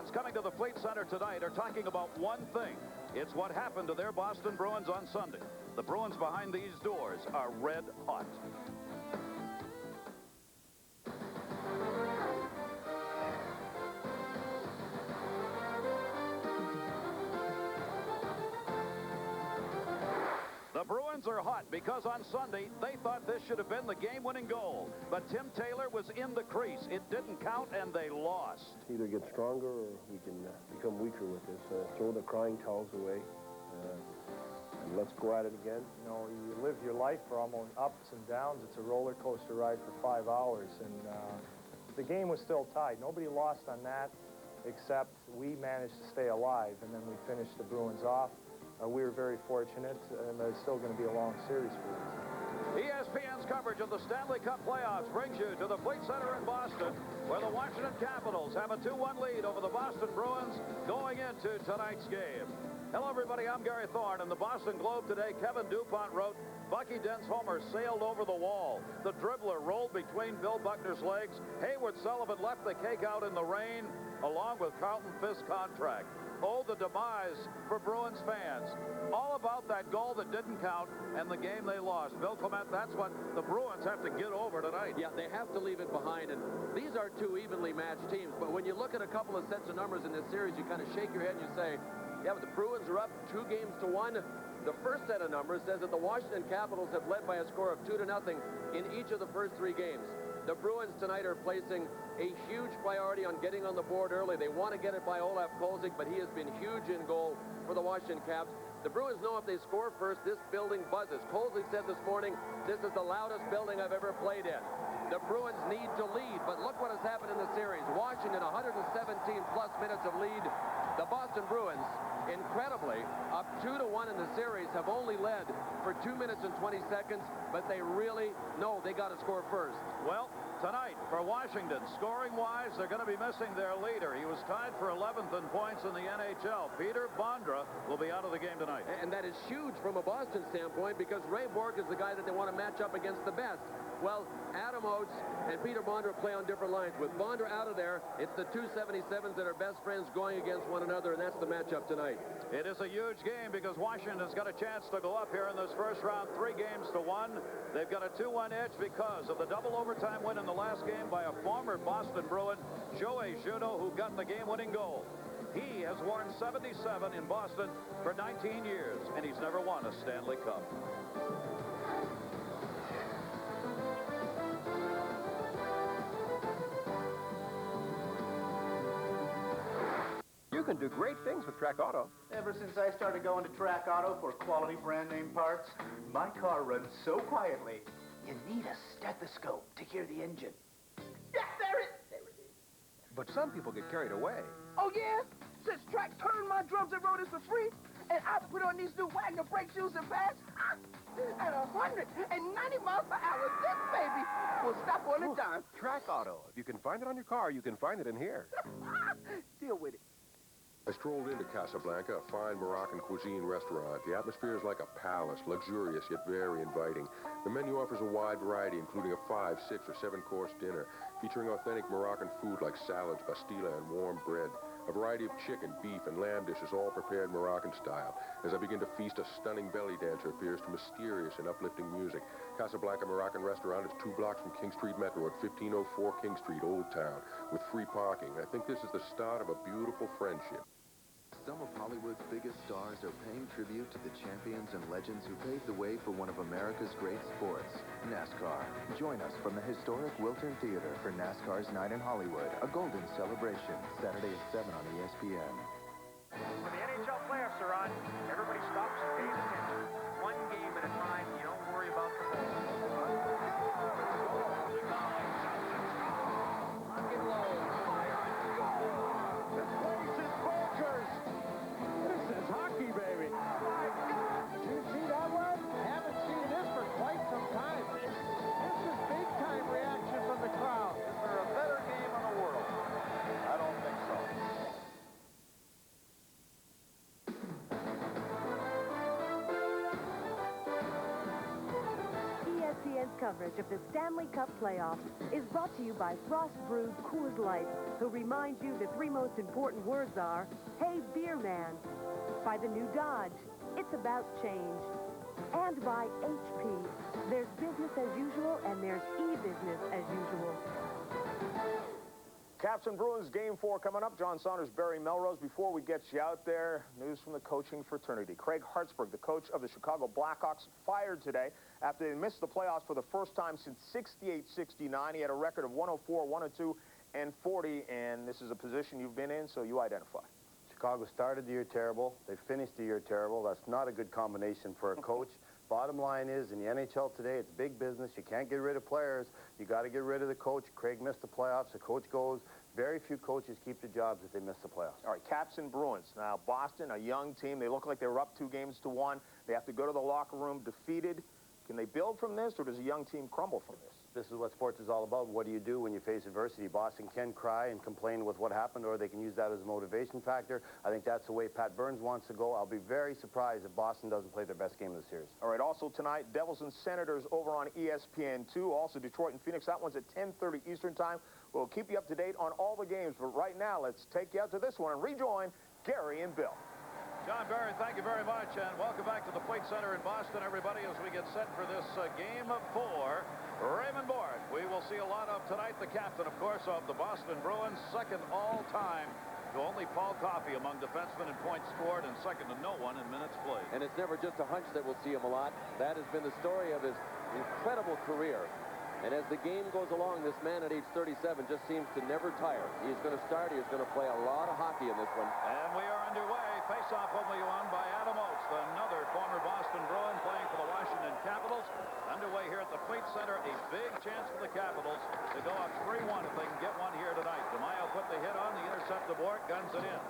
fans coming to the Fleet Center tonight are talking about one thing. It's what happened to their Boston Bruins on Sunday. The Bruins behind these doors are red hot. The Bruins are hot because on Sunday they thought this should have been the game-winning goal. But Tim Taylor was in the crease. It didn't count, and they lost. Either get stronger or we can become weaker with this. Throw the crying towels away, and let's go at it again. You know, you live your life for almost ups and downs. It's a roller coaster ride for 5 hours, and the game was still tied. Nobody lost on that, except we managed to stay alive, and then we finished the Bruins off. We were very fortunate, and it's still going to be a long series for us. ESPN's coverage of the Stanley Cup playoffs brings you to the Fleet Center in Boston, where the Washington Capitals have a 2-1 lead over the Boston Bruins going into tonight's game. Hello, everybody. I'm Gary Thorne. In the Boston Globe today, Kevin DuPont wrote, Bucky Dent's homer sailed over the wall. The dribbler rolled between Bill Buckner's legs. Hayward Sullivan left the cake out in the rain, along with Carlton Fisk's contract. Oh, the demise for Bruins fans. All about that goal that didn't count and the game they lost. Bill Clement, that's what the Bruins have to get over tonight. Yeah, they have to leave it behind, and these are two evenly matched teams. But when you look at a couple of sets of numbers in this series, you kind of shake your head and you say, yeah, but the Bruins are up 2-1. The first set of numbers says that the Washington Capitals have led by a score of 2-0 in each of the first 3 games. The Bruins tonight are placing a huge priority on getting on the board early. They want to get it by Olaf Kolzig, but he has been huge in goal for the Washington Caps. The Bruins know if they score first, this building buzzes. Kolzig said this morning, this is the loudest building I've ever played in. The Bruins need to lead, but look what has happened in the series. Washington, 117-plus minutes of lead. The Boston Bruins, incredibly, up 2-1 in the series, have only led for 2 minutes and 20 seconds, but they really know they got to score first. Well, tonight for Washington, scoring-wise, they're going to be missing their leader. He was tied for 11th in points in the NHL. Peter Bondra will be out of the game tonight. And that is huge from a Boston standpoint because Ray Bourque is the guy that they want to match up against the best. Well, Adam Oates and Peter Bondra play on different lines. With Bondra out of there, it's the two 77s that are best friends going against one another, and that's the matchup tonight. It is a huge game because Washington's got a chance to go up here in this first round 3-1. They've got a 2-1 edge because of the double overtime win in the last game by a former Boston Bruin, Joey Juneau, who got the game-winning goal. He has worn 77 in Boston for 19 years, and he's never won a Stanley Cup. You can do great things with Track Auto. Ever since I started going to Track Auto for quality brand name parts, my car runs so quietly. You need a stethoscope to hear the engine. Yeah, there it is. But some people get carried away. Oh, yeah? Since Track turned my drums and rotors for free, and I put on these new Wagner brake shoes and pads, at 190 miles per hour, this baby will stop on a dime. Track Auto. If you can find it on your car, you can find it in here. Deal with it. I strolled into Casablanca, a fine Moroccan cuisine restaurant. The atmosphere is like a palace, luxurious yet very inviting. The menu offers a wide variety, including a 5, 6, or 7-course dinner, featuring authentic Moroccan food like salads, pastilla, and warm bread. A variety of chicken, beef, and lamb dishes, all prepared Moroccan style. As I begin to feast, a stunning belly dancer appears to mysterious and uplifting music. Casablanca Moroccan Restaurant is 2 blocks from King Street Metro at 1504 King Street, Old Town, with free parking. I think this is the start of a beautiful friendship. Some of Hollywood's biggest stars are paying tribute to the champions and legends who paved the way for one of America's great sports, NASCAR. Join us from the historic Wiltern Theater for NASCAR's Night in Hollywood, a golden celebration, Saturday at 7 on ESPN. When the NHL playoffs are on, everybody stops and pays attention. One game at a time, you don't worry about the ball. Lock it low. The place is bonkers. This is hockey, baby. Oh, my God. Did you see that one? Haven't seen this for quite some time. This is big-time reaction from the crowd. Is there a better game in the world? I don't think so. coverage of the Stanley Cup playoffs is brought to you by Frost Brewed Coors Light, who reminds you the three most important words are, "Hey, beer man." By the new Dodge, it's about change. And by HP, there's business as usual and there's e-business as usual. Caps and Bruins Game 4 coming up. John Saunders, Barry Melrose. Before we get you out there, news from the coaching fraternity. Craig Hartsburg, the coach of the Chicago Blackhawks, fired today after they missed the playoffs for the first time since 68-69. He had a record of 104, 102, and 40, and this is a position you've been in, so you identify. Chicago started the year terrible. They finished the year terrible. That's not a good combination for a coach. Bottom line is, in the NHL today, it's big business. You can't get rid of players. You got to get rid of the coach. Craig missed the playoffs. The coach goes. Very few coaches keep the jobs if they miss the playoffs. All right, Caps and Bruins. Now, Boston, a young team. They look like they were up 2 games to 1. They have to go to the locker room defeated. Can they build from this, or does a young team crumble from this? This is what sports is all about. What do you do when you face adversity? Boston can cry and complain with what happened, or they can use that as a motivation factor. I think that's the way Pat Burns wants to go. I'll be very surprised if Boston doesn't play their best game of the series. All right, also tonight, Devils and Senators over on ESPN2. Also Detroit and Phoenix. That one's at 10:30 Eastern Time. We'll keep you up to date on all the games, but right now, let's take you out to this one and rejoin Gary and Bill. John Barry, thank you very much, and welcome back to the Fleet Center in Boston, everybody, as we get set for this Game 4. Raymond Bourque, we will see a lot of tonight. The captain, of course, of the Boston Bruins, second all-time to only Paul Coffey among defensemen in points scored and second to no one in minutes played. And it's never just a hunch that we'll see him a lot. That has been the story of his incredible career. And as the game goes along, this man at age 37 just seems to never tire. He's going to start. He's going to play a lot of hockey in this one. And we are underway. Face-off only won by Adam Oates, another former Boston Bruin playing for the Washington Capitals. Underway here at the Fleet Center. A big chance for the Capitals to go up 3-1 if they can get one here tonight. DeMaio put the hit on, the intercept the Bourque, guns it in.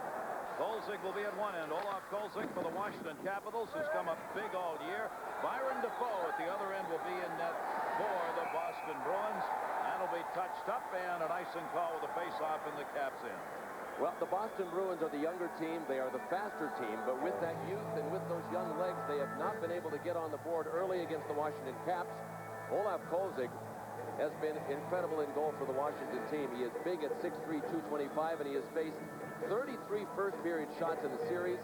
Kolzig will be at one end. Olaf Kolzig for the Washington Capitals, who's come up big all year. Byron Defoe at the other end will be in net for the Boston Bruins. That'll be touched up, and an icing call with a face-off in the Caps end. Well, the Boston Bruins are the younger team. They are the faster team, but with that youth and with those young legs, they have not been able to get on the board early against the Washington Caps. Olaf Kolzig has been incredible in goal for the Washington team. He is big at 6'3", 225, and he has faced 33 first-period shots in the series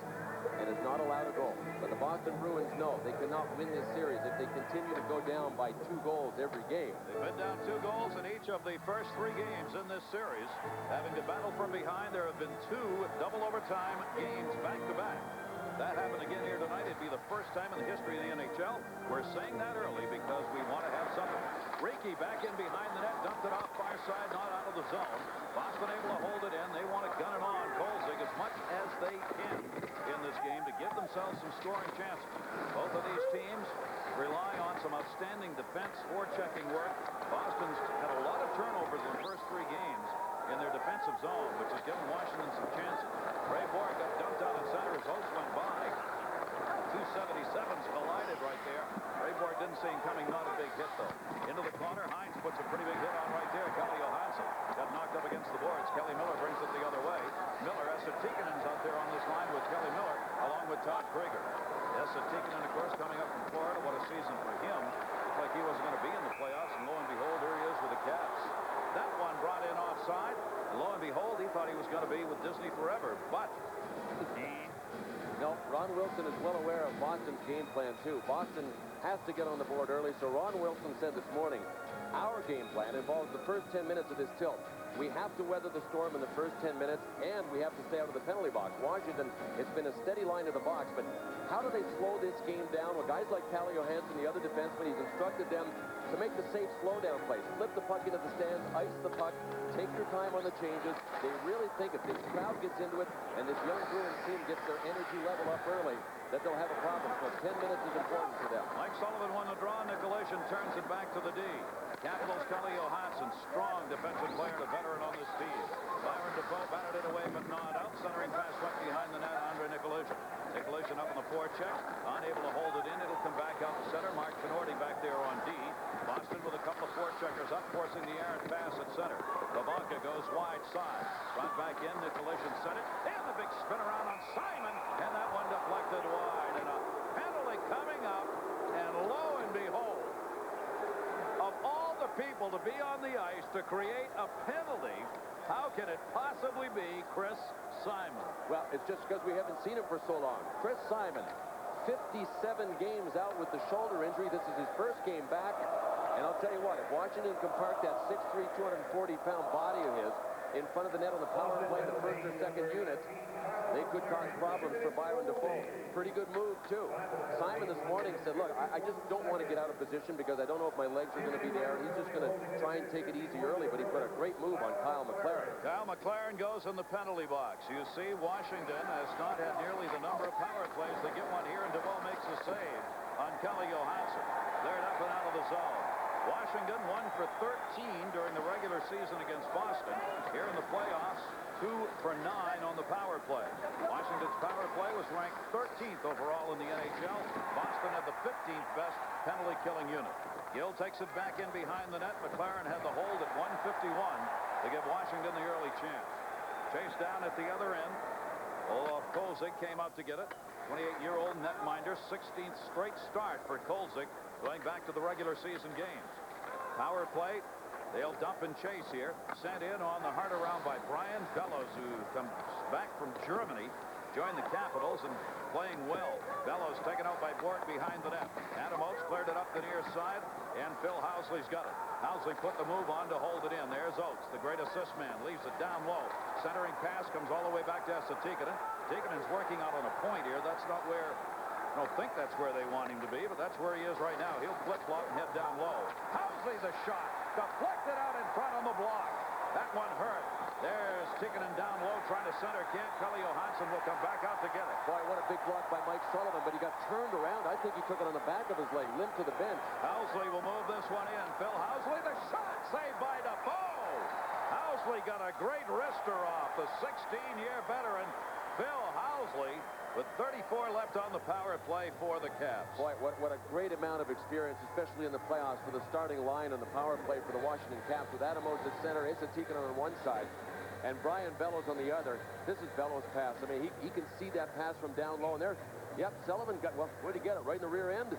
and is not allowed a goal. But the Boston Bruins know they cannot win this series if they continue to go down by 2 goals every game. They've been down 2 goals in each of the first 3 games in this series. Having to battle from behind, there have been 2 double overtime games back-to-back. That happened again here tonight. It'd be the first time in the history of the NHL. We're saying that early because we want to have something. Reiki back in behind the net, dumped it off far side, not out of the zone. Boston able to hold it in. They want to gun it on Kolzig as much as they can in this game to give themselves some scoring chances. Both of these teams rely on some outstanding defense, forechecking work. Boston's had a lot of turnovers in the first 3 games in their defensive zone, which has given Washington some chances. Ray Bourque got dumped out in center as Oates went by. 277s collided right there. Ray Bourque didn't see him coming, not a big hit, though. Into the corner, Hines puts a pretty big hit on right there. Kelly Johansson got knocked up against the boards. Kelly Miller brings it the other way. Miller, Esa-Tikkanen's out there on this line with Kelly Miller, along with Todd Krieger. Esa-Tikkanen, of course, coming up from Florida. What a season for him. Looked like he wasn't going to be in the playoffs, and lo and behold, here he is with the Caps. That one brought in offside. Lo and behold, he thought he was going to be with Disney forever, but no, Ron Wilson is well aware of Boston's game plan, too. Boston has to get on the board early, so Ron Wilson said this morning, our game plan involves the first 10 minutes of this tilt. We have to weather the storm in the first 10 minutes, and we have to stay out of the penalty box. Washington, it's been a steady line to the box, but how do they slow this game down? Well, guys like Calle Johansson, the other defenseman, he's instructed them to make the safe slow-down plays. Flip the puck into the stands, ice the puck, take your time on the changes. They really think if this crowd gets into it and this young Bruins team gets their energy level up early, that they'll have a problem. So 10 minutes is important for them. Mike Sullivan won the draw. Nicolation turns it back to the D. Capitals, Calle Johansson, strong defensive player, a veteran on this team. Byron Defoe batted it away, but not out. Centering pass right behind the net, Andre Nicolation. Nicolation up on the forecheck, unable to hold it in. It'll come back out the center. Mark Tenorti back there on D. Boston with a couple of forecheckers up, forcing the errant pass at center. Vavanka goes wide side. Brought back in, Nicolation sent it. And the big spin around on Simon. And that one deflected wide. And a penalty coming up. And lo and behold, a people to be on the ice to create a penalty. How can it possibly be Chris Simon? Well, it's just because we haven't seen him for so long. Chris Simon, 57 games out with the shoulder injury. This is his first game back. And I'll tell you what, if Washington can park that 6'3", 240-pound body of his in front of the net on the power play, the first or second unit, they could cause problems for Byron Dafoe. Pretty good move, too. Simon this morning said, look, I just don't want to get out of position because I don't know if my legs are going to be there. He's just going to try and take it easy early, but he put a great move on Kyle McLaren. Kyle McLaren goes in the penalty box. You see, Washington has not had nearly the number of power plays. They get one here, and Dafoe makes the save on Kelly Johansson. Cleared up and out of the zone. Washington 1 for 13 during the regular season against Boston. Here in the playoffs, 2 for 9 on the power play. Washington's power play was ranked 13th overall in the NHL. Boston had the 15th best penalty-killing unit. Gill takes it back in behind the net. McLaren had the hold at 151 to give Washington the early chance. Chased down at the other end. Olaf Kolzig came out to get it. 28-year-old netminder, 16th straight start for Kolzig going back to the regular season games. Power play. They'll dump and chase here. Sent in on the heart around by Brian Bellows, who comes back from Germany, joined the Capitals and playing well. Bellows taken out by Bork behind the net. Adam Oates cleared it up the near side, and Phil Housley's got it. Housley put the move on to hold it in. There's Oates, the great assist man, leaves it down low. Centering pass comes all the way back to Tikkanen. Tikkanen's working out on a point here. That's not where, I don't think that's where they want him to be, but that's where he is right now. He'll flip-flop and head down low. Housley the shot. Deflected out in front on the block. That one hurt. There's Tikkanen down low trying to center. Can't. Kelly Johansson will come back out to get it. Boy, what a big block by Mike Sullivan, but he got turned around. I think he took it on the back of his leg, limped to the bench. Housley will move this one in. Phil Housley, the shot saved by Dafoe. Housley got a great wrister off. The 16-year veteran, Phil Housley, with 34 left on the power play for the Caps. Boy, what a great amount of experience, especially in the playoffs, for the starting line on the power play for the Washington Caps, with Adam Oates at center, Asa Tikkanen on one side, and Brian Bellows on the other. This is Bellows' pass. I mean, he can see that pass from down low, and there, yep, Sullivan got, well, where'd he get it? Right in the rear end?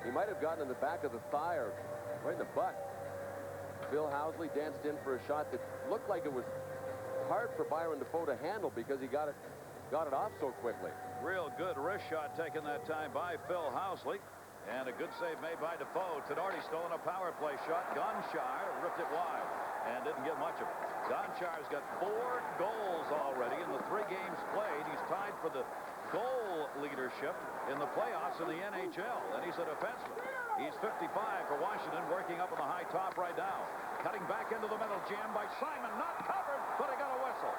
He might have gotten in the back of the thigh or right in the butt. Phil Housley danced in for a shot that looked like it was hard for Byron Dafoe to handle because he got it off so quickly. Real good wrist shot taken that time by Phil Housley. And a good save made by Dafoe. Tenorti stolen a power play shot. Gonchar ripped it wide and didn't get much of it. Gonchar's got 4 goals already in the 3 games played. He's tied for the goal leadership in the playoffs in the NHL. And he's a defenseman. He's 55 for Washington, working up on the high top right now. Cutting back into the middle, jammed by Simon. Not covered, but he got a whistle.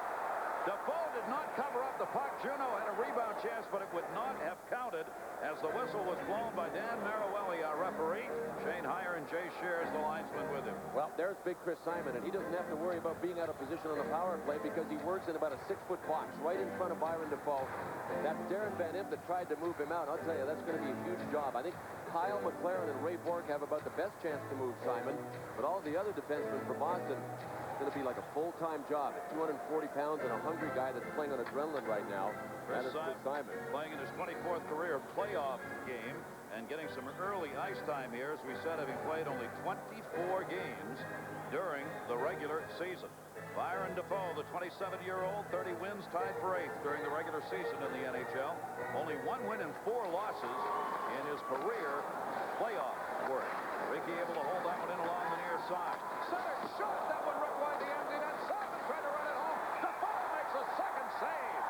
Dafoe did not cover up the puck. Juneau had a rebound chance, but it would not have counted as the whistle was blown by Dan Maruelli, our referee. Shane Heyer and Jay Shears, the linesman, with him. Well, there's big Chris Simon, and he doesn't have to worry about being out of position on the power play because he works in about a 6-foot box right in front of Byron Dafoe. That's Darren Van Impe that tried to move him out. I'll tell you, that's going to be a huge job. I think Kyle McLaren and Ray Bork have about the best chance to move Simon, but all the other defensemen for Boston, going to be like a full-time job. At 240 pounds and a hungry guy that's playing on adrenaline right now. That is Chris Simon. Playing in his 24th career playoff game and getting some early ice time here, as we said, having played only 24 games during the regular season. Byron Dafoe, the 27-year-old, 30 wins, tied for 8th during the regular season in the NHL. Only 1 win and 4 losses in his career playoff work. Rickey able to hold that one in along the near side. Center shot, that one right wide the empty net. Simon trying to run it home. Dafoe makes a second save.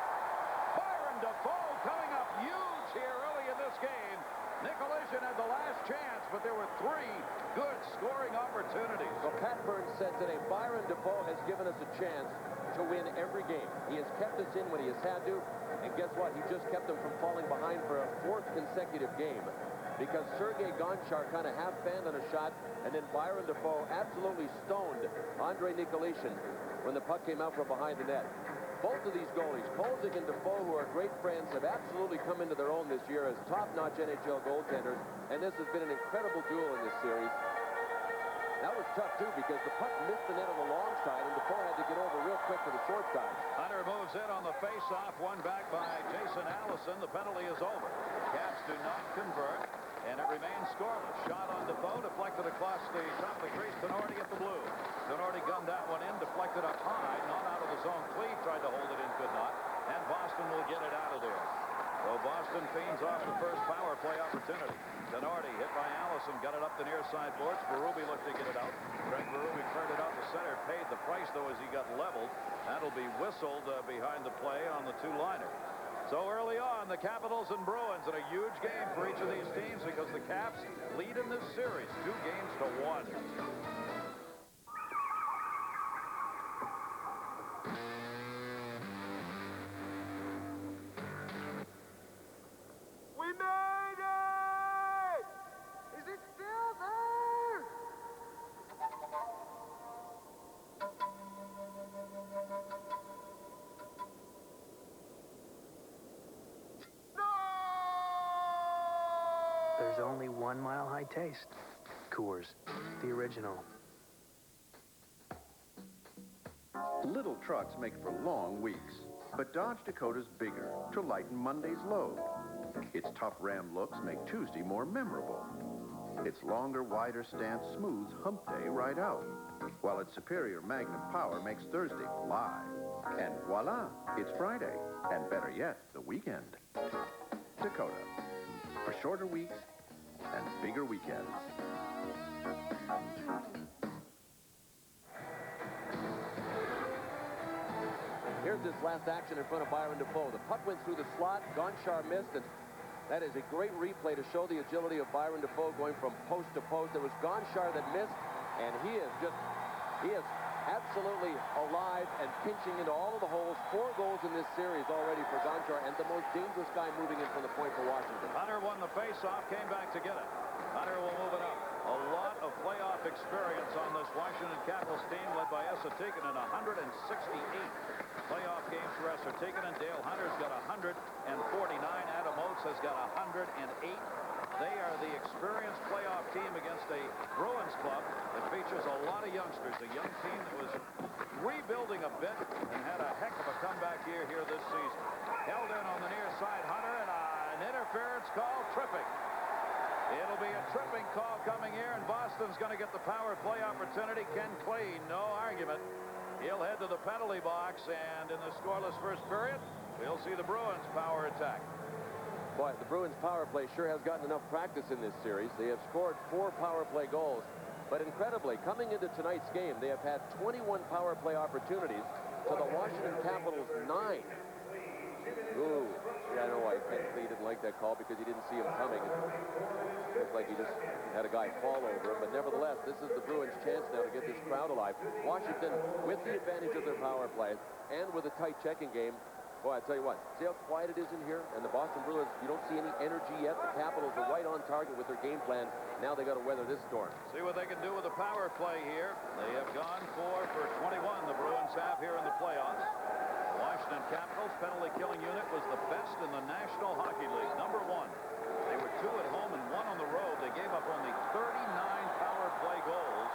Byron Dafoe coming up huge here early in this game. Nicolishin had the last chance, but there were 3 good scoring opportunities. Well, Pat Burns said today, Byron Dafoe has given us a chance to win every game. He has kept us in when he has had to, and guess what? He just kept them from falling behind for a 4th consecutive game. Because Sergei Gonchar kind of half-fanned on a shot, and then Byron Dafoe absolutely stoned Andrei Nicolishin when the puck came out from behind the net. Both of these goalies, Kolzig and Dafoe, who are great friends, have absolutely come into their own this year as top-notch NHL goaltenders, and this has been an incredible duel in this series. That was tough, too, because the puck missed the net on the long side, and Dafoe had to get over real quick for the short side. Hunter moves in on the face-off, one back by Jason Allison. The penalty is over. Caps do not convert. and it remains scoreless. Shot on Defoe, deflected across the top of the crease. Tenorti at the blue. Tenorti gunned that one in, deflected up high, not out of the zone. Cleve tried to hold it in, could not, and Boston will get it out of there. So Boston feigns off the first power play opportunity. Tenorti hit by Allison, got it up the near side boards. Berube looked to get it out. Greg Berube turned it out the center, paid the price though as he got leveled. That'll be whistled behind the play on the two-liner. So early on, the Capitals and Bruins in a huge game for each of these teams because the Caps lead in this series 2-1. We made it! Is it still there? There's only 1 Mile High Taste. Coors, the original. Little trucks make for long weeks, but Dodge Dakota's bigger to lighten Monday's load. Its tough Ram looks make Tuesday more memorable. Its longer, wider stance smooths hump day right out, while its superior Magnum power makes Thursday fly. And voila, it's Friday, and better yet, the weekend. Dakota, for shorter weeks and bigger weekends. Here's this last action in front of Byron Defoe. The puck went through the slot. Gonchar missed, and that is a great replay to show the agility of Byron Defoe going from post to post. It was Gonchar that missed, and he is absolutely alive and pinching into all of the holes. 4 goals in this series already for Gonchar, and the most dangerous guy moving in from the point for Washington. Hunter won the face-off, came back to get it. Hunter will move it up. A lot of playoff experience on this Washington Capitals team led by Esa Tikkanen, 168 playoff games for Esa Tikkanen. Dale Hunter's got 149. Adam Oates has got 108. They are the experienced playoff team against a Bruins club that features a lot of youngsters. A young team that was rebuilding a bit and had a heck of a comeback year here this season. Held in on the near side, Hunter, and an interference call, tripping. It'll be a tripping call coming here, and Boston's going to get the power play opportunity. Ken Klein, no argument. He'll head to the penalty box, and in the scoreless first period, we'll see the Bruins power attack. Boy, the Bruins power play sure has gotten enough practice in this series. They have scored 4 power play goals, but incredibly, coming into tonight's game, they have had 21 power play opportunities to the Washington Capitals 9. Ooh, yeah, I know why Ken Klein didn't like that call, because he didn't see him coming. It looked like he just had a guy fall over him, but nevertheless, this is the Bruins' chance now to get this crowd alive. Washington, with the advantage of their power play and with a tight checking game, boy, I tell you what, see how quiet it is in here? And the Boston Bruins, you don't see any energy yet. The Capitals are right on target with their game plan. Now they got to weather this storm. See what they can do with the power play here. They have gone 4 for 21, the Bruins have here in the playoffs. The Washington Capitals penalty killing unit was the best in the National Hockey League, #1. They were 2 at home and 1 on the road. They gave up only 39 power play goals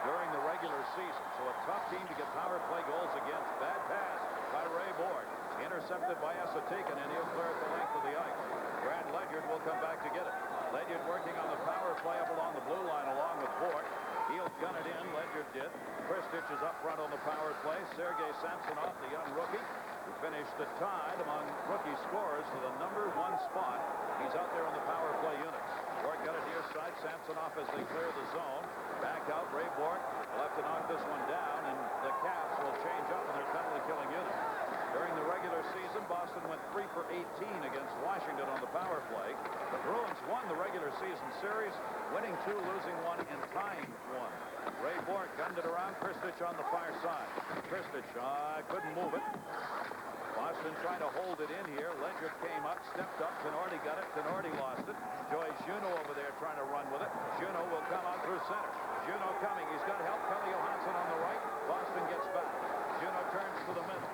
during the regular season. So a tough team to get power play goals against. Bad pass by Ray Borg. Intercepted by Esa Tikkanen, and he'll clear it the length of the ice. Brad Ledyard will come back to get it. Ledyard working on the power play up along the blue line along with Borg. He'll gun it in. Ledyard did. Kristich is up front on the power play. Sergei Samsonov, the young rookie, who finished the tied among rookie scorers to the #1 spot. He's out there on the power play units. Borg got it near side. Samsonov as they clear the zone. Back out. Ray Borg will have to knock this one down, and the Caps will change up in their penalty killing unit. During the regular season, Boston went 3 for 18 against Washington on the power play. The Bruins won the regular season series, winning 2, losing 1, and tying 1. Ray Borg gunned it around. Kristich on the far side. Kristich couldn't move it. Boston trying to hold it in here. Ledyard came up, stepped up. Tenorti got it. Tenorti lost it. Joey Juneau over there trying to run with it. Juneau will come out through center. Juneau coming. He's got help. Kelly Johansson on the right. Boston gets back. Juneau turns to the middle.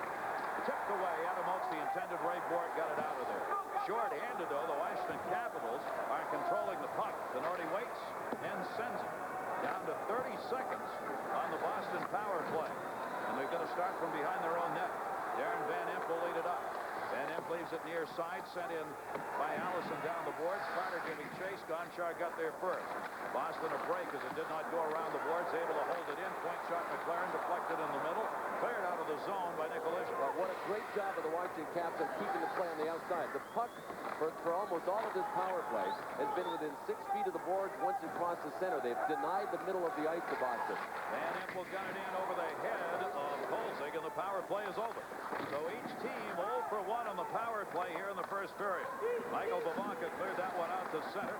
Tipped away. Adam Oates, the intended Ray Borg, got it out of there. Short-handed, though, the Washington Capitals are controlling the puck. Tenorti waits and sends it down to 30 seconds on the Boston power play. And they're going to start from behind their own net. Darren Van Impe will lead it up. Van Imp leaves it near side, sent in by Allison down the boards. Carter giving chase. Gonchar got there first. Boston a break as it did not go around the boards, able to hold it in. Point shot McLaren deflected in the middle. Cleared out of the zone by Nicolisha. Well, what a great job of the Washington Caps of keeping the play on the outside. The puck, for almost all of this power play, has been within 6 feet of the boards once it crossed the center. They've denied the middle of the ice to Boston. Van Imp will gun it in over the head of Kolzig, and the power play is over. So each team 0 for 1 on the power play here in the first period. Michael Bavanka cleared that one out to center.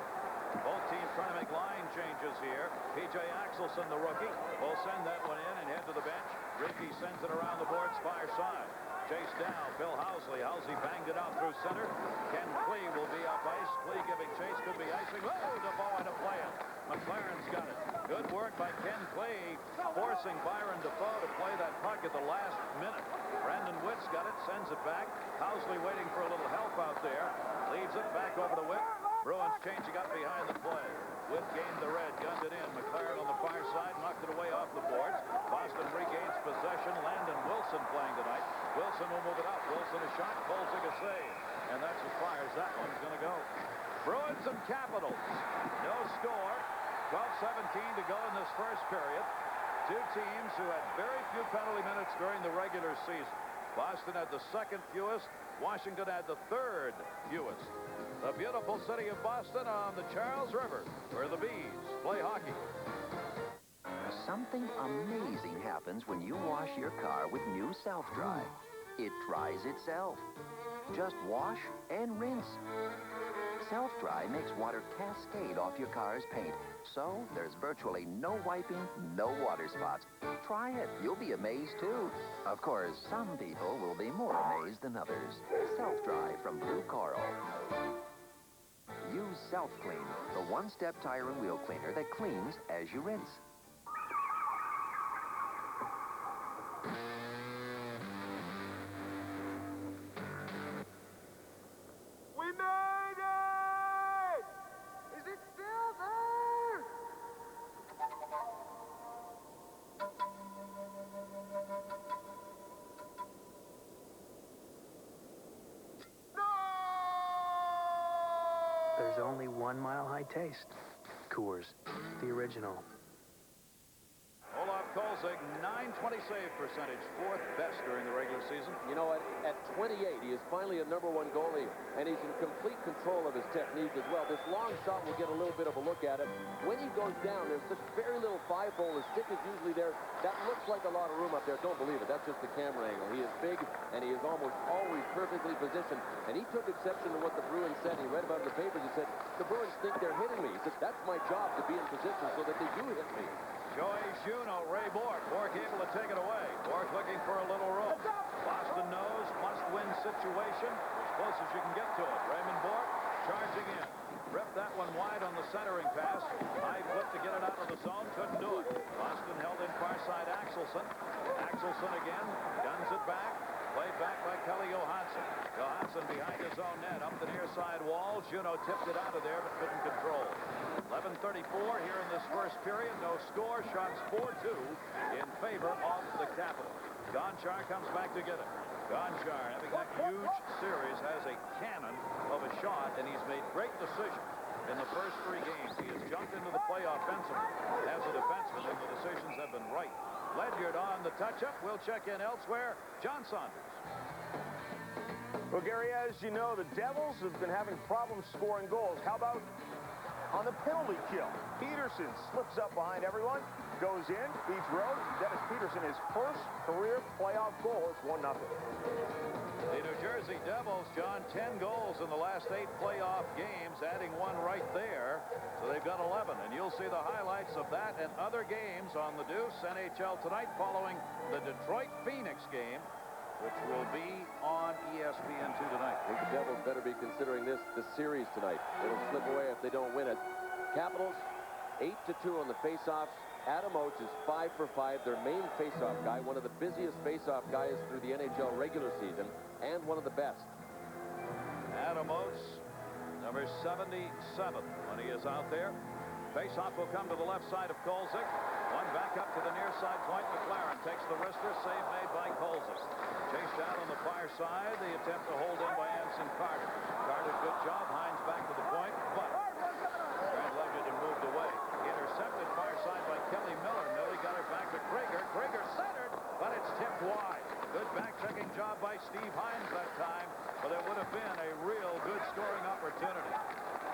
Both teams trying to make line changes here. P.J. Axelson, the rookie, will send that one in and head to the bench. Rickey sends it around the boards far side. Chase down, Bill Housley. Housley banged it out through center. Ken Klee will be up ice. Klee giving chase, could be icing. Oh, DeVoe had to play it. McLaren's got it. Good work by Ken Klee, forcing Byron Defoe to play that puck at the last minute. Brandon Witt's got it, sends it back. Housley waiting for a little help out there. Leaves it back over to Witt. Bruins changing up behind the play. Witt gained the red, gunned it in. McLaren on the far side, knocked it away off the boards. Boston regains possession. Landon Wilson playing tonight. Wilson will move it up. Wilson a shot. Kolzig a save. And that's as far as that one's going to go. Bruins and Capitals. No score. 12-17 to go in this first period. Two teams who had very few penalty minutes during the regular season. Boston had the second fewest. Washington had the third fewest. The beautiful city of Boston on the Charles River, where the Bees play hockey. Something amazing happens when you wash your car with new Self-Dry. It dries itself. Just wash and rinse. Self-Dry makes water cascade off your car's paint, so there's virtually no wiping, no water spots. Try it. You'll be amazed, too. Of course, some people will be more amazed than others. Self-Dry from Blue Coral. Use Self-Clean, the one-step tire and wheel cleaner that cleans as you rinse. We made it! Is it still there? There's only 1 Mile High taste. Coors, the original. Olaf Kolzig, .920 save percentage, 4th best during the regular season. You know, at 28, he is finally a #1 goalie, and he's in complete control of his technique as well. This long shot, we'll get a little bit of a look at it. When he goes down, there's such very little five-hole. His stick is usually there. That looks like a lot of room up there. Don't believe it. That's just the camera angle. He is big, and he is almost always perfectly positioned. And he took exception to what the Bruins said. He read about it in the papers. He said, the Bruins think they're hitting me. He said, that's my job to be in position so that they do hit me. Joey Juneau, Ray Bourque. Bourque able to take it away. Bourque looking for a little room. Boston knows, must-win situation. As close as you can get to it. Raymond Bourque charging in. Ripped that one wide on the centering pass. High foot to get it out of the zone. Couldn't do it. Boston held in far side Axelson. Axelson again. Guns it back. Played back by Kelly Johansson. Johansson behind his own net. Up the near side wall. Juneau tipped it out of there, but couldn't control. 11:34 here in this first period. No score. Shots 4-2 in favor of the Capitals. Gonchar comes back to get it. Gonchar, having that huge series, has a cannon of a shot, and he's made great decisions in the first 3 games. He has jumped into the play offensively as a defenseman, and the decisions have been right. Ledyard on the touch-up. We'll check in elsewhere. John Saunders. Well, Gary, as you know, the Devils have been having problems scoring goals. How about on the penalty kill? Peterson slips up behind everyone, goes in, beats Rose. Dennis Peterson, his first career playoff goal. It's 1-0. The New Jersey Devils, John, 10 goals in the last 8 playoff games, adding 1 right there. So they've got 11, and you'll see the highlights of that and other games on the Deuce NHL tonight following the Detroit-Phoenix game, which will be on ESPN2 tonight. I think the Devils better be considering this the series tonight. It'll slip away if they don't win it. Capitals, 8-2 on the faceoffs. Adam Oates is 5 for 5, their main faceoff guy, one of the busiest faceoff guys through the NHL regular season, and one of the best. Adam Oates, number 77 when he is out there. Faceoff will come to the left side of Kolzig. One back up to the near side point. McLaren takes the wrister. Save made by Kolzig. Chased out on the far side. The attempt to hold in by Anson Carter. Carter, good job. Hines back to the point, but Grant legged and moved away. Intercepted far side by Kelly Miller. Millie got it back to Krieger. Krieger centered, but it's tipped wide. Good back-checking job by Steve Hines that time, but there would have been a real good scoring opportunity.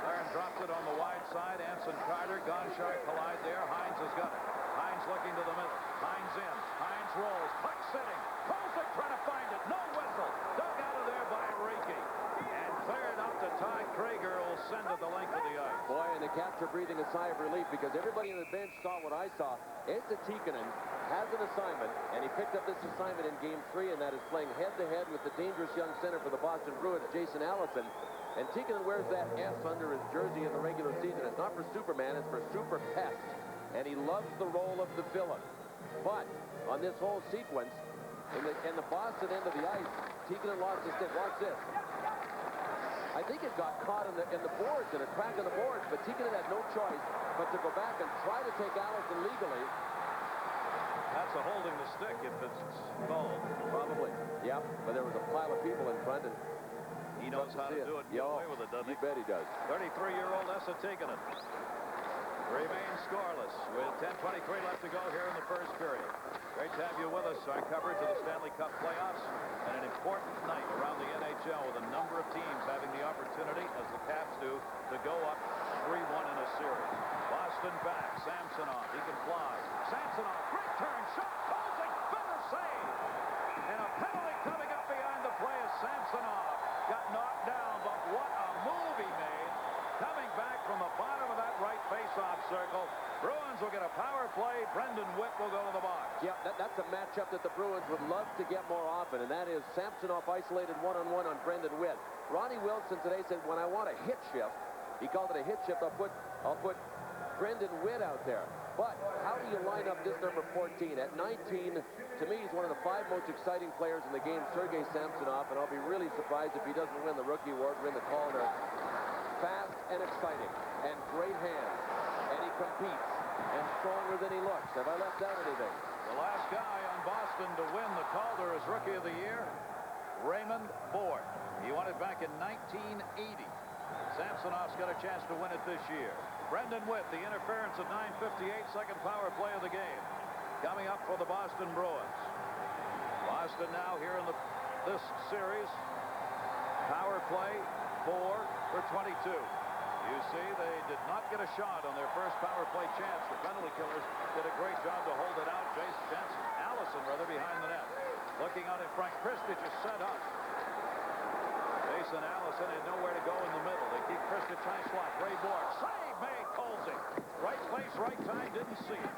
Aaron dropped it on the wide side. Anson Carter, Gonchar collide there. Hines has got it. Hines looking to the middle. Hines in. Hines rolls. Puck sitting. Kolzig trying to find it. No whistle. Dug out of there by Rieke. And cleared up to Todd Krieger, who will send it the length of the ice. Boy, and the capture breathing a sigh of relief because everybody on the bench saw what I saw. Esa Tikkanen has an assignment, and he picked up this assignment in Game 3, and that is playing head-to-head with the dangerous young center for the Boston Bruins, Jason Allison. And Tikkanen wears that S under his jersey in the regular season. It's not for Superman, it's for Super Pest. And he loves the role of the villain. But on this whole sequence, in the Boston end of the ice, Tikkanen lost his stick. Watch this. I think it got caught in the boards, in a crack in the boards, but Tikkanen had no choice but to go back and try to take Allison legally. That's a holding the stick if it's called. Probably. Yep, but there was a pile of people in front, and he knows how to do it and get away with it, doesn't he? You bet he does. 33-year-old Esa Tikkanen remains scoreless with 10:23 left to go here in the first period. Great to have you with us. Our coverage of the Stanley Cup playoffs and an important night around the NHL with a number of teams having the opportunity, as the Caps do, to go up 3-1 in a series. Boston back. Samsonov. He can fly. Samsonov. Great turn. Shot. Kolzig. Better save. And a penalty coming up behind the play as Samsonov got knocked down. But what a move he made. Coming back from the bottom of that right face-off circle. Bruins will get a power play. Brendan Witt will go to the box. Yeah, that's a matchup that the Bruins would love to get more often, and that is Samsonov isolated one-on-one on Brendan Witt. Ronnie Wilson today said, when I want a hit shift, he called it a hit shift, I'll put Brendan Witt out there. But how do you line up this number 14? At 19, to me, he's one of the 5 most exciting players in the game, Sergei Samsonov, and I'll be really surprised if he doesn't win the Rookie Award, win the Calder. Fast and exciting, and great hands, and he competes, and stronger than he looks. Have I left out anything? The last guy on Boston to win the Calder as Rookie of the Year, Raymond Bourque. He won it back in 1980. Samsonov's got a chance to win it this year. Brendan Witt, the interference at 9:58, second power play of the game. Coming up for the Boston Bruins. Boston now here in this series. Power play 4 for 22. You see, they did not get a shot on their first power play chance. The penalty killers did a great job to hold it out. Allison behind the net. Looking out in front. Kristich is set up. Jason Allison had nowhere to go in the middle. They keep Kristich high slot. Ray Bourque. Save made. Kolzig. Right place, right time. Didn't see it.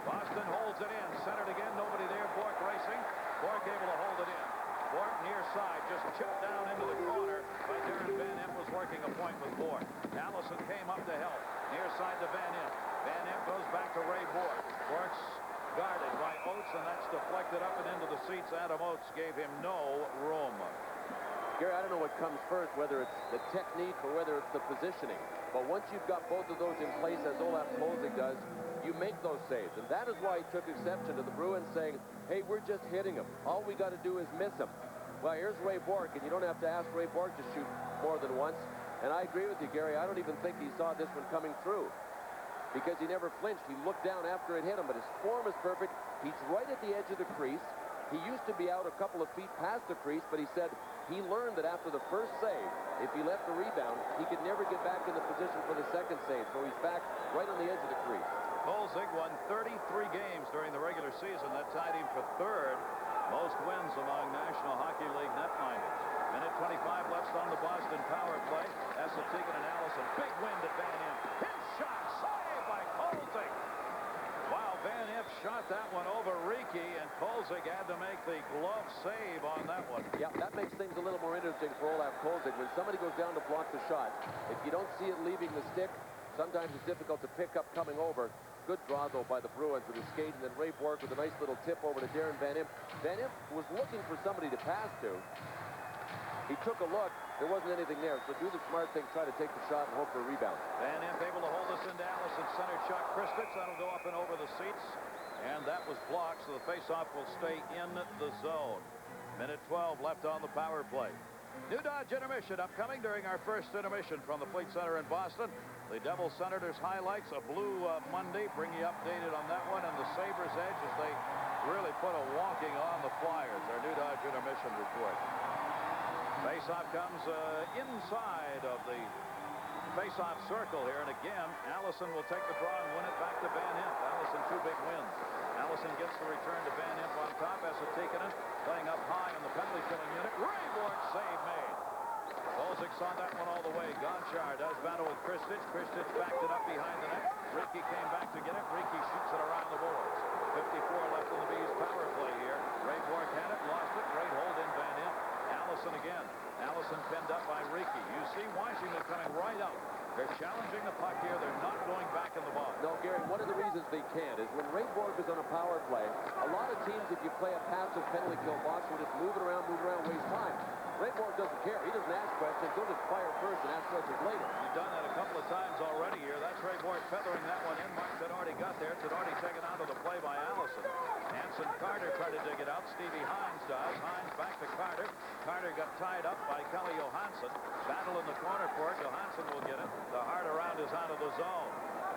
Boston holds it in. Centered again. Nobody there. Bourque racing. Bourque able to hold it in. Bourque near side, just chipped down into the corner by Darren Van Impe, was working a point with Bourque. Allison came up to help. Near side to Van Impe. Van Impe goes back to Ray Bourque. Bourque's guarded by Oates, and that's deflected up and into the seats. Adam Oates gave him no room. Gary, I don't know what comes first, whether it's the technique or whether it's the positioning. But once you've got both of those in place, as Olaf Kolzig does, you make those saves. And that is why he took exception to the Bruins saying, hey, we're just hitting him. All we got to do is miss him. Well, here's Ray Bourque, and you don't have to ask Ray Bourque to shoot more than once. And I agree with you, Gary. I don't even think he saw this one coming through because he never flinched. He looked down after it hit him, but his form is perfect. He's right at the edge of the crease. He used to be out a couple of feet past the crease, but he said he learned that after the first save, if he left the rebound, he could never get back in the position for the second save. So he's back right on the edge of the crease. Kolzig won 33 games during the regular season. That tied him for third most wins among National Hockey League netminders. Minute 25 left on the Boston power play. Esa Tikkanen and Allison. Big win to Van Impe. His shot saved by Kolzig. Wow, Van Impe shot that one over Rieke, and Kolzig had to make the glove save on that one. Yeah, that makes things a little more interesting for Olaf Kolzig. When somebody goes down to block the shot, if you don't see it leaving the stick, sometimes it's difficult to pick up coming over. Good draw, though, by the Bruins with his skate, and then Ray Bourque with a nice little tip over to Darren Van Impe. Van Impe was looking for somebody to pass to. He took a look. There wasn't anything there, so do the smart thing, try to take the shot and hope for a rebound. Van Impe able to hold this into Allison. Center shot. Kristich, that'll go up and over the seats, and that was blocked, so the faceoff will stay in the zone. Minute 2:12 left on the power play. New Dodge intermission upcoming during our first intermission from the Fleet Center in Boston. The Devils Senators highlights, a blue Monday, bring you updated on that one, and the Sabres edge as they really put a wonking on the Flyers. Our New Dodge intermission report. Faceoff comes inside of the faceoff circle here, and again, Allison will take the draw and win it back to Van Imp. Allison, 2 big wins. Allison gets the return to Van Imp on top. Esatikinen playing up high in the penalty killing unit. Ray Borg save made. Kolzig saw that one all the way. Gonchar does battle with Kristich. Kristich backed it up behind the net. Ricky came back to get it. Ricky shoots it around the boards. 54 left in the Bees power play here. Ray Borg had it, lost it. Great hold in Van Imp. Allison again. Allison pinned up by Ricky. You see Washington coming right out. They're challenging the puck here. They're not going back in the box. No, Gary, one of the reasons they can't is when Ray Borg is on a power play, a lot of teams, if you play a passive penalty kill box, will just move it around, waste time. Ray Borg doesn't care. He doesn't ask questions. He'll just fire first and ask questions later. He's done that a couple of times already here. That's Ray Borg feathering that one in. Mark Tenardi got there. Tenardi taken out of the play by Allison. Hanson Carter tried to dig it out. Stevie Hines does. Hines back to Carter. Carter got tied up by Kelly Johansson. Battle in the corner for it. Johansson will get it. The hard around is out of the zone.